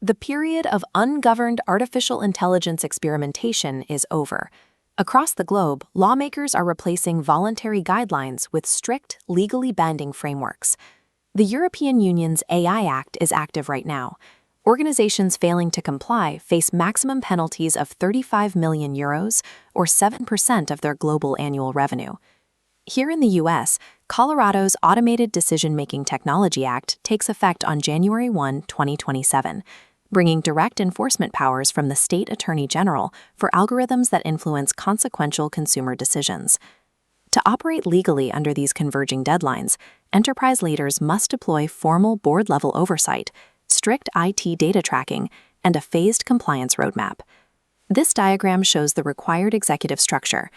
The period of ungoverned artificial intelligence experimentation is over. Across the globe, lawmakers are replacing voluntary guidelines with strict, legally binding frameworks. The European Union's AI Act is active right now. Organizations failing to comply face maximum penalties of 35 million euros, or 7% of their global annual revenue. Here in the U.S., Colorado's Automated Decision-Making Technology Act takes effect on January 1, 2027. Bringing direct enforcement powers from the state attorney general for algorithms that influence consequential consumer decisions. To operate legally under these converging deadlines, enterprise leaders must deploy formal board-level oversight, strict IT data tracking, and a phased compliance roadmap. This diagram shows the required executive structure.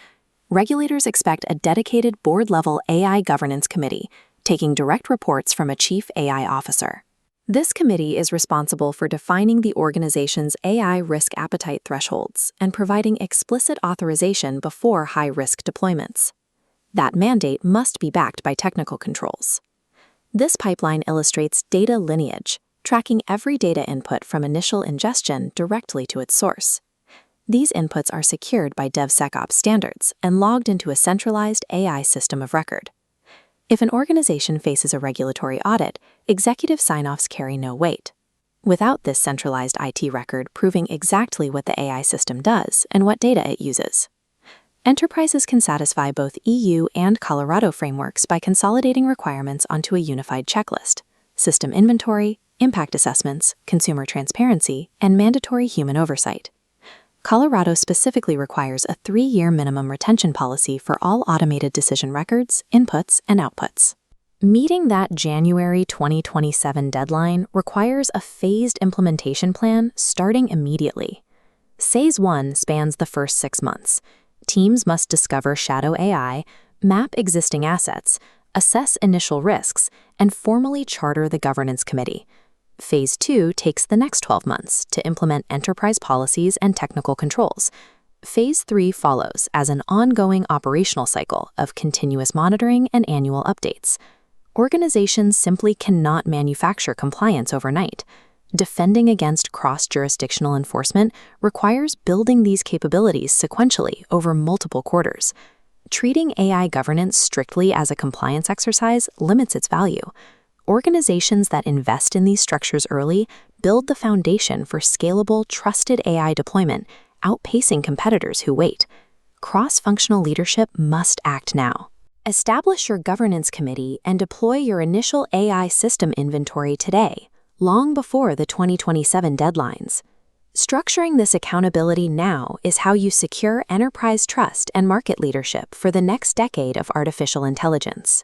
Regulators expect a dedicated board-level AI governance committee, taking direct reports from a chief AI officer. This committee is responsible for defining the organization's AI risk appetite thresholds and providing explicit authorization before high-risk deployments. That mandate must be backed by technical controls. This pipeline illustrates data lineage, tracking every data input from initial ingestion directly to its source. These inputs are secured by DevSecOps standards and logged into a centralized AI system of record. If an organization faces a regulatory audit, executive sign-offs carry no weight. Without this centralized IT record proving exactly what the AI system does and what data it uses. Enterprises can satisfy both EU and Colorado frameworks by consolidating requirements onto a unified checklist: system inventory, impact assessments, consumer transparency, and mandatory human oversight. Colorado specifically requires a 3-year minimum retention policy for all automated decision records, inputs, and outputs. Meeting that January 2027 deadline requires a phased implementation plan starting immediately. Phase 1 spans the first 6 months. Teams must discover shadow AI, map existing assets, assess initial risks, and formally charter the governance committee. Phase 2 takes the next 12 months to implement enterprise policies and technical controls. Phase 3 follows as an ongoing operational cycle of continuous monitoring and annual updates. Organizations simply cannot manufacture compliance overnight. Defending against cross-jurisdictional enforcement requires building these capabilities sequentially over multiple quarters. Treating AI governance strictly as a compliance exercise limits its value. Organizations that invest in these structures early build the foundation for scalable, trusted AI deployment, outpacing competitors who wait. Cross-functional leadership must act now. Establish your governance committee and deploy your initial AI system inventory today, long before the 2027 deadlines. Structuring this accountability now is how you secure enterprise trust and market leadership for the next decade of artificial intelligence.